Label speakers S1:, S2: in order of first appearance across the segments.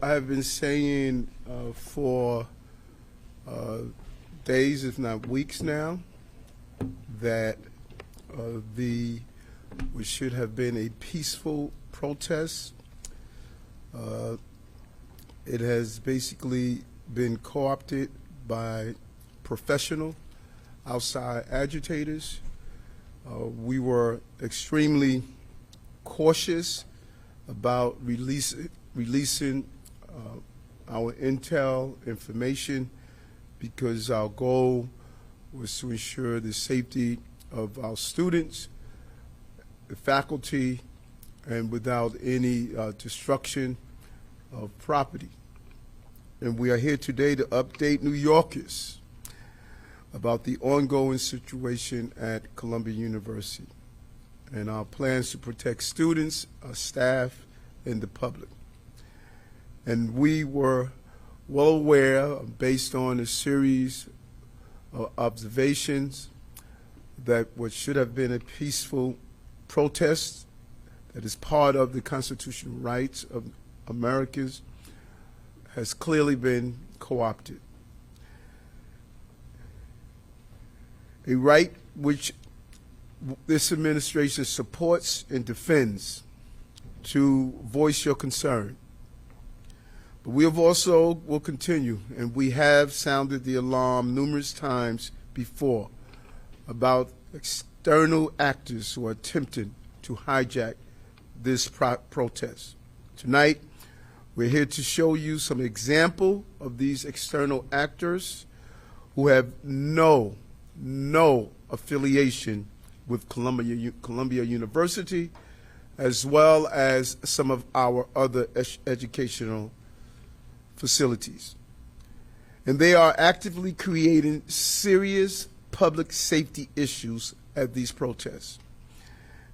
S1: I have been saying for days, if not weeks now, that which should have been a peaceful protest, it has basically been co-opted by professional outside agitators. We were extremely cautious about releasing our intel information because our goal was to ensure the safety of our students, the faculty, and without any destruction of property. And we are here today to update New Yorkers about the ongoing situation at Columbia University and our plans to protect students, our staff, and the public. And we were well aware, based on a series of observations, that what should have been a peaceful protest that is part of the constitutional rights of Americans has clearly been co-opted. A right which this administration supports and defends, to voice your concern. But we have also will continue, and we have sounded the alarm numerous times before about external actors who are attempting to hijack this protest. Tonight, we're here to show you some example of these external actors who have no affiliation with Columbia University, as well as some of our other educational facilities. And they are actively creating serious public safety issues at these protests.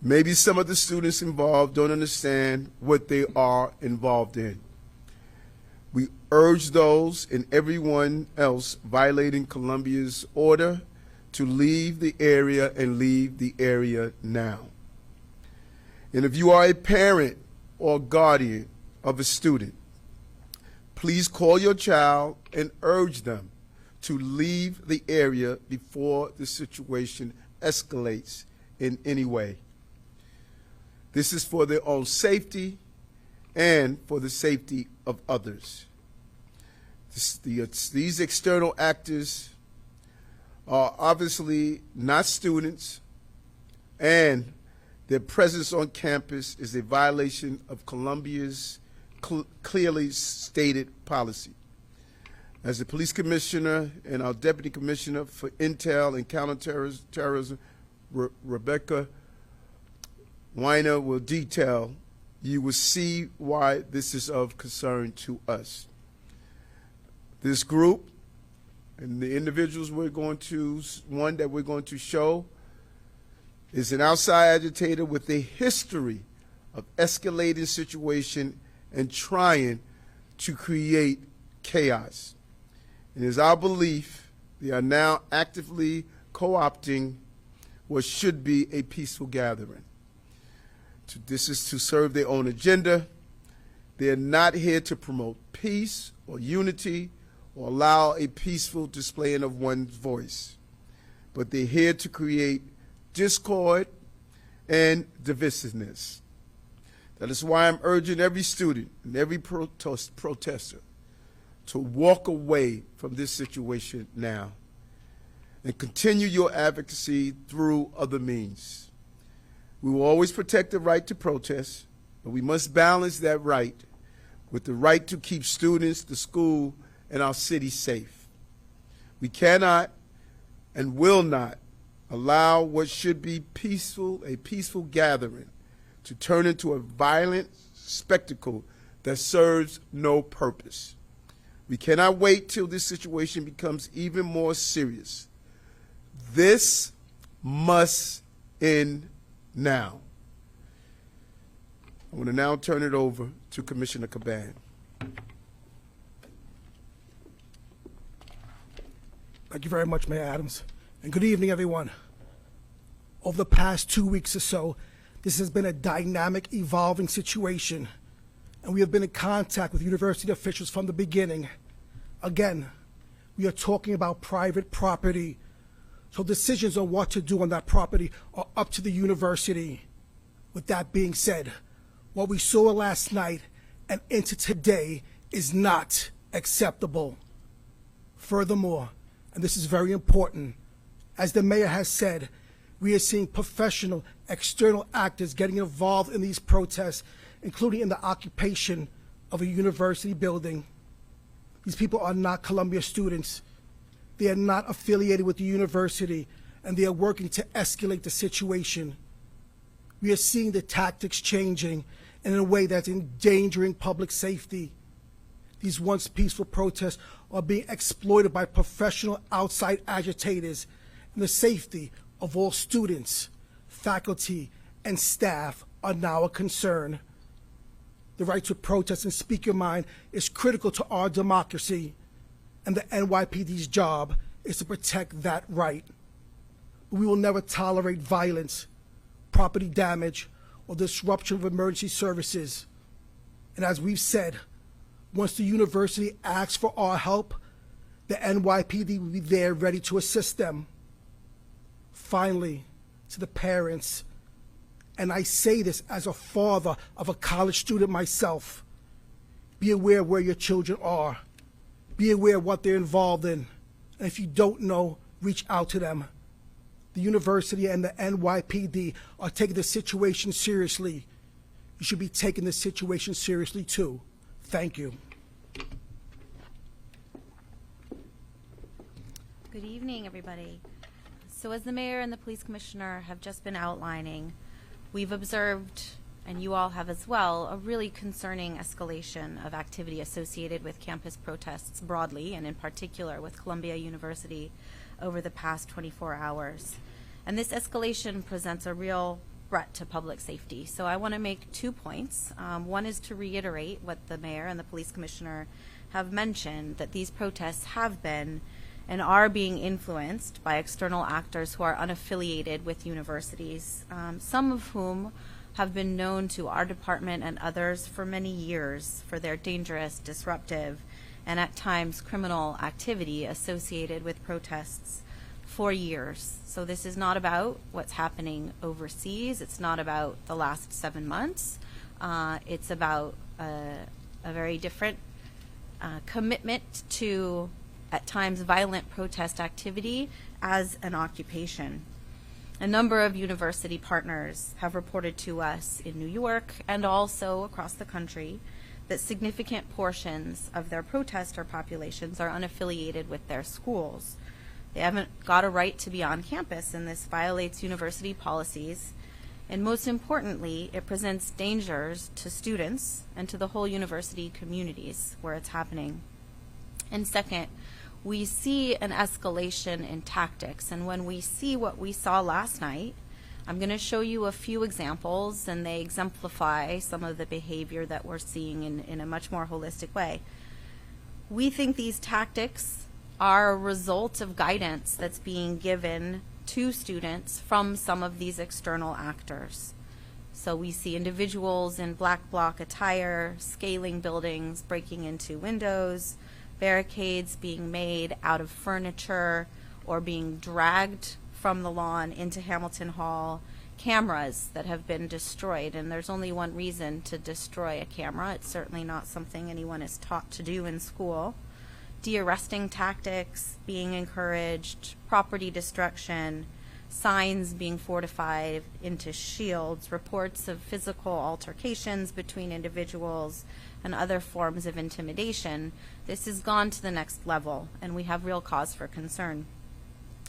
S1: Maybe some of the students involved don't understand what they are involved in. We urge those and everyone else violating Columbia's order to leave the area and leave the area now. And if you are a parent or guardian of a student, please call your child and urge them to leave the area before the situation escalates in any way. This is for their own safety and for the safety of others. These external actors are obviously not students, and their presence on campus is a violation of Columbia's clearly stated policy. As the police commissioner and our deputy commissioner for intel and counterterrorism, Rebecca Weiner, will detail, you will see why this is of concern to us. This group and the individuals one that we're going to show is an outside agitator with a history of escalating situation and trying to create chaos. It is our belief they are now actively co-opting what should be a peaceful gathering. This is to serve their own agenda. They are not here to promote peace or unity or allow a peaceful displaying of one's voice, but they're here to create discord and divisiveness. That is why I'm urging every student and every protester to walk away from this situation now and continue your advocacy through other means. We will always protect the right to protest, but we must balance that right with the right to keep students, the school, and our city safe. We cannot and will not allow what should be a peaceful gathering to turn into a violent spectacle that serves no purpose. We cannot wait till this situation becomes even more serious. This must end now. I want to now turn it over to Commissioner Caban.
S2: Thank you very much, Mayor Adams. And good evening, everyone. Over the past 2 weeks or so, this has been a dynamic, evolving situation and we have been in contact with university officials from the beginning. Again, we are talking about private property, so decisions on what to do on that property are up to the university. With that being said, what we saw last night and into today is not acceptable. Furthermore, and this is very important, as the mayor has said, we are seeing professional external actors getting involved in these protests, including in the occupation of a university building. These people are not Columbia students. They are not affiliated with the university, and they are working to escalate the situation. We are seeing the tactics changing in a way that's endangering public safety. These once peaceful protests are being exploited by professional outside agitators, and the safety of all students, faculty, and staff are now a concern. The right to protest and speak your mind is critical to our democracy, and the NYPD's job is to protect that right. But we will never tolerate violence, property damage, or disruption of emergency services. And as we've said, once the university asks for our help, the NYPD will be there ready to assist them. Finally, to the parents, and I say this as a father of a college student myself, be aware where your children are. Be aware of what they're involved in. And if you don't know, reach out to them. The university and the NYPD are taking the situation seriously. You should be taking the situation seriously too. Thank you.
S3: Good evening, everybody. So as the mayor and the police commissioner have just been outlining, we've observed, and you all have as well, a really concerning escalation of activity associated with campus protests broadly, and in particular with Columbia University over the past 24 hours. And this escalation presents a real threat to public safety. So I want to make 2 points. One is to reiterate what the mayor and the police commissioner have mentioned, that these protests have been and are being influenced by external actors who are unaffiliated with universities, some of whom have been known to our department and others for many years for their dangerous, disruptive, and at times criminal activity associated with protests for years. So this is not about what's happening overseas. It's not about the last 7 months. It's about a very different commitment to, at times, violent protest activity as an occupation. A number of university partners have reported to us in New York and also across the country that significant portions of their protester populations are unaffiliated with their schools. They haven't got a right to be on campus, and this violates university policies. And most importantly, it presents dangers to students and to the whole university communities where it's happening. And second, we see an escalation in tactics. And when we see what we saw last night, I'm going to show you a few examples, and they exemplify some of the behavior that we're seeing in a much more holistic way. We think these tactics are a result of guidance that's being given to students from some of these external actors. So we see individuals in black bloc attire, scaling buildings, breaking into windows, barricades being made out of furniture or being dragged from the lawn into Hamilton Hall, cameras that have been destroyed. And there's only one reason to destroy a camera. It's certainly not something anyone is taught to do in school. De-arresting tactics being encouraged, property destruction, signs being fortified into shields, reports of physical altercations between individuals, and other forms of intimidation. This has gone to the next level, and we have real cause for concern.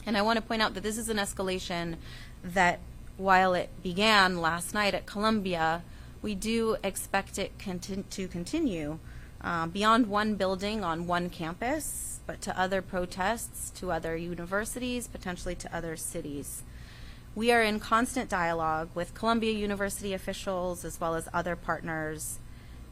S3: And I want to point out that this is an escalation that, while it began last night at Columbia, we do expect it to continue beyond one building on one campus, but to other protests, to other universities, potentially to other cities. We are in constant dialogue with Columbia University officials as well as other partners,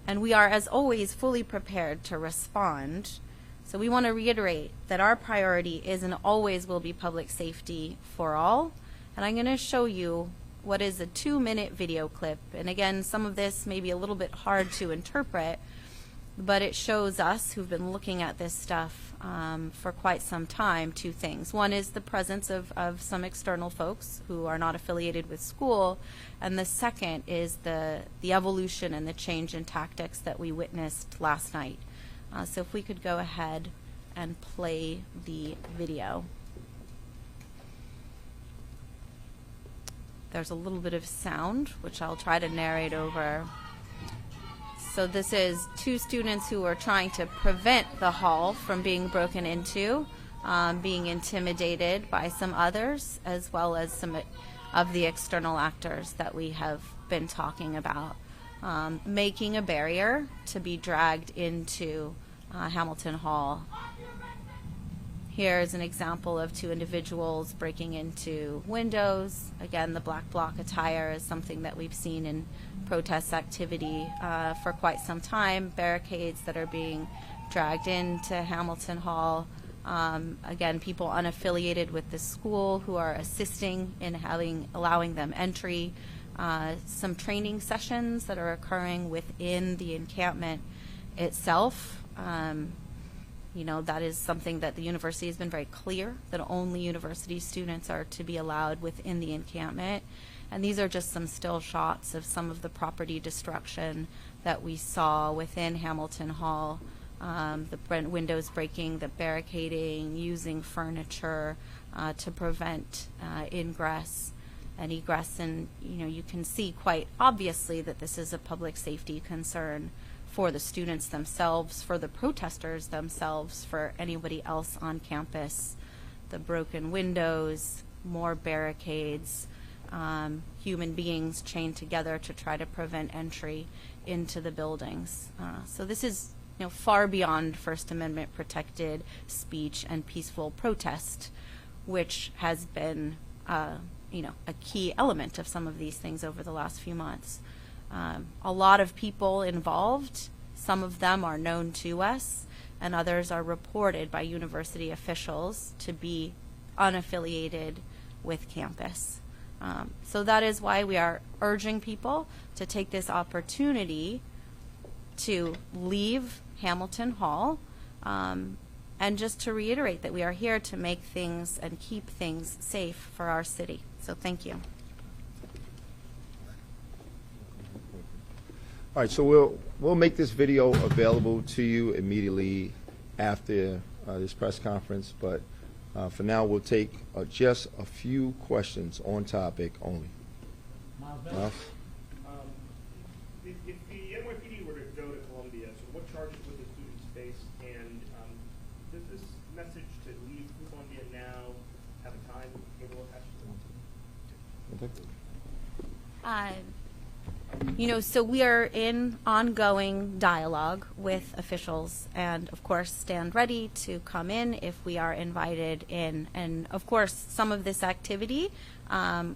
S3: and we are, as always, fully prepared to respond. So we want to reiterate that our priority is and always will be public safety for all, and I'm going to show you what is a 2-minute video clip. And again, some of this may be a little bit hard to interpret, but it shows us who've been looking at this stuff for quite some time 2 things. One is the presence of some external folks who are not affiliated with school, and the second is the evolution and the change in tactics that we witnessed last night. So if we could go ahead and play the video. There's a little bit of sound, which I'll try to narrate over. So this is 2 students who are trying to prevent the hall from being broken into, being intimidated by some others, as well as some of the external actors that we have been talking about, making a barrier to be dragged into Hamilton Hall. Here's an example of 2 individuals breaking into windows. Again, the black bloc attire is something that we've seen in protest activity for quite some time. Barricades that are being dragged into Hamilton Hall. Again, people unaffiliated with the school who are assisting in allowing them entry. Some training sessions that are occurring within the encampment itself. You know, that is something that the university has been very clear that only university students are to be allowed within the encampment. And these are just some still shots of some of the property destruction that we saw within Hamilton Hall. The windows breaking, the barricading, using furniture to prevent ingress and egress. And, you know, you can see quite obviously that this is a public safety concern for the students themselves, for the protesters themselves, for anybody else on campus. The broken windows, more barricades, human beings chained together to try to prevent entry into the buildings. So this is, you know, far beyond First Amendment protected speech and peaceful protest, which has been, you know, a key element of some of these things over the last few months. A lot of people involved. Some of them are known to us, and others are reported by university officials to be unaffiliated with campus. So that is why we are urging people to take this opportunity to leave Hamilton Hall, and just to reiterate that we are here to make things and keep things safe for our city. So thank you.
S4: All right, so we'll make this video available to you immediately after this press conference, but for now we'll take just a few questions on topic only. Miles?
S5: If the NYPD were to go to Columbia, so what charges would the students face, and does this message to leave Columbia now have a time interval attached to it?
S3: You know, so we are in ongoing dialogue with officials, and of course stand ready to come in if we are invited in. And of course, some of this activity,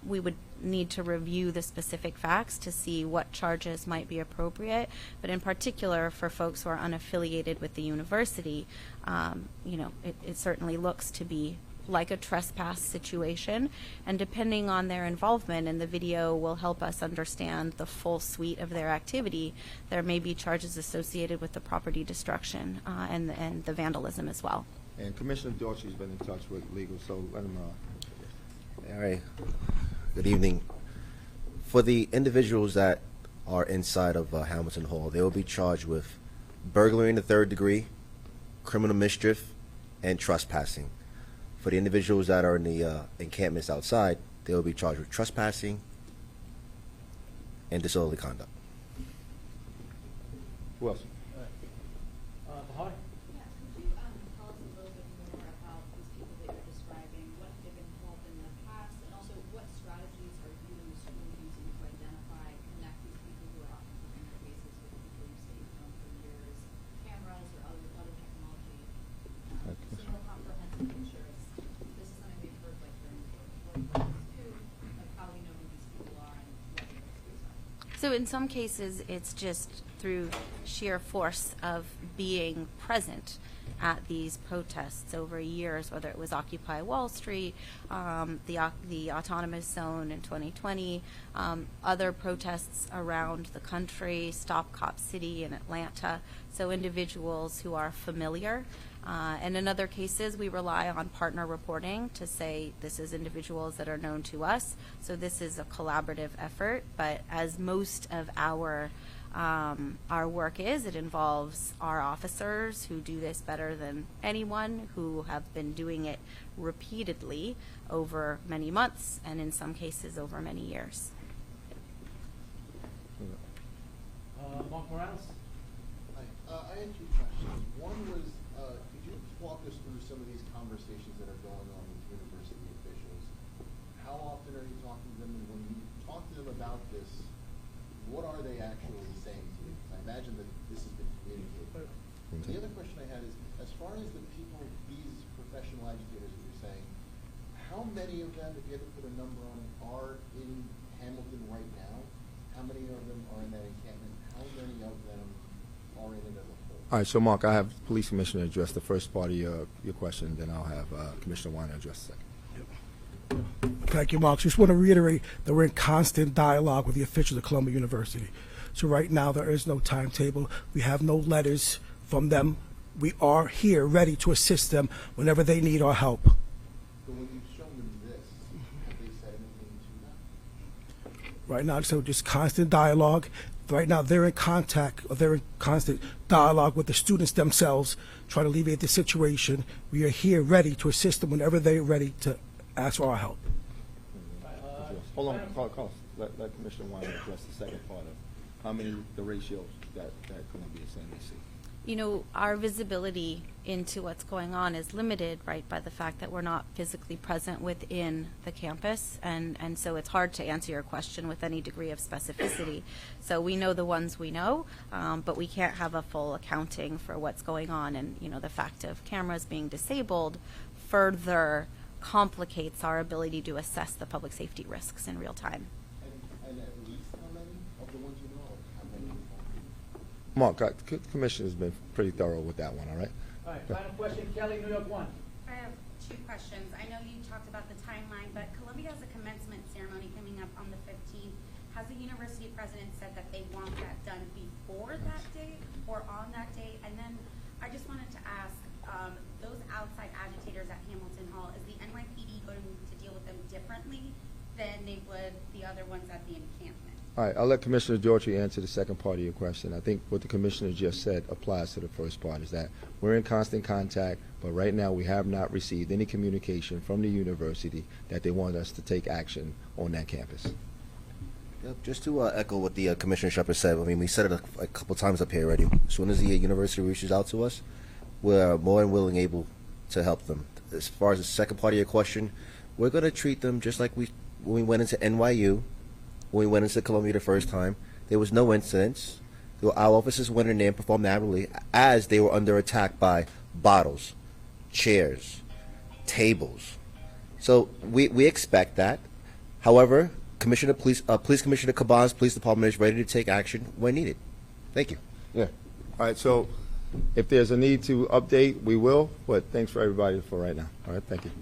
S3: we would need to review the specific facts to see what charges might be appropriate. But in particular, for folks who are unaffiliated with the university, you know, it certainly looks to be like a trespass situation, and depending on their involvement, and the video will help us understand the full suite of their activity, there may be charges associated with the property destruction and the vandalism as well.
S4: And Commissioner Dorsey's been in touch with legal, so let him
S6: All right. Good evening. For the individuals that are inside of Hamilton Hall, they will be charged with burglary in the 3rd degree, criminal mischief, and trespassing. For the individuals that are in the encampments outside, they will be charged with trespassing and disorderly conduct.
S4: Who else?
S5: Bahari?
S7: Yeah, could you tell us a little bit more about these people that you're describing, what they've been involved in the past, and also what strategies are you and the school using to identify, connect these people who are often put in their faces with people you say you've known for years, cameras or other technology, so more comprehensive pictures. This is something we've heard like during the work do, like how we know who these people are and what their histories are.
S3: So in some cases, it's just through sheer force of being present at these protests over years, whether it was Occupy Wall Street, the Autonomous Zone in 2020, other protests around the country, Stop Cop City in Atlanta. So individuals who are familiar. And in other cases, we rely on partner reporting to say this is individuals that are known to us. So this is a collaborative effort, but as most of our work is, it involves our officers who do this better than anyone, who have been doing it repeatedly over many months and in some cases over many years.
S8: Mark Morales?
S9: Hi. I had two questions. One was, could you walk us through some of these conversations that are going on with university officials? How often are you talking to them, and when you talk to them about this, what are they actually saying to you? I imagine that this has been communicated. The other question I had is, as far as the people, these professional agitators that you're saying, how many of them, if you had to put a number on it, are in Hamilton right now? How many of them are in that encampment? How many of them are in it as a whole?
S4: All right, so Mark, I have Police Commissioner address the first part of your question, then I'll have Commissioner Weiner address the second.
S2: Thank you, Mark. Just want to reiterate that we're in constant dialogue with the officials of Columbia University. So right now there is no timetable. We have no letters from them. We are here ready to assist them whenever they need our help.
S9: So when you've shown them this, have they said anything to them?
S2: Right now, so just constant dialogue. Right now, they're in contact, or they're in constant dialogue with the students themselves, trying to alleviate the situation. We are here ready to assist them whenever they're ready to ask for our help.
S4: Hold on, Carlos. Let Commissioner Weiner address the second part of how many, the ratios that Columbia is saying they see.
S3: You know, our visibility into what's going on is limited, right, by the fact that we're not physically present within the campus, and so it's hard to answer your question with any degree of specificity. So we know the ones we know, but we can't have a full accounting for what's going on, and, you know, the fact of cameras being disabled further complicates our ability to assess the public safety risks in real time.
S9: And at least how many of the ones you know of? How many?
S4: Mark, Commissioner's been pretty thorough with that one, all right?
S8: All right, final question, Kelly, New York 1.
S10: I have two questions. I know you talked about the timeline, but Columbia has a commencement ceremony coming up on the 15th. Has the university president said that they want that done before that date or on that date? And then I just wanted to ask, those outside agitators at Hamilton Hall, is the NYPD going to deal with them differently than they would the other ones at the encampment?
S4: All right, I'll let Commissioner Daughtry answer the second part of your question. I think what the Commissioner just said applies to the first part, is that we're in constant contact, but right now we have not received any communication from the university that they want us to take action on that campus.
S6: Yep, just to echo what the Commissioner Shepherd said, I mean, we said it a couple times up here already. As soon as the university reaches out to us, we're more than willing able to help them. As far as the second part of your question, we're going to treat them just like when we went into NYU, when we went into Columbia the first time. There was no incidents. Our officers went in there and performed admirably as they were under attack by bottles, chairs, tables. So we expect that. However, Police Commissioner Caban's police department is ready to take action when needed. Thank you.
S4: Yeah. All right, so if there's a need to update, we will, but thanks for everybody for right now. All right, thank you.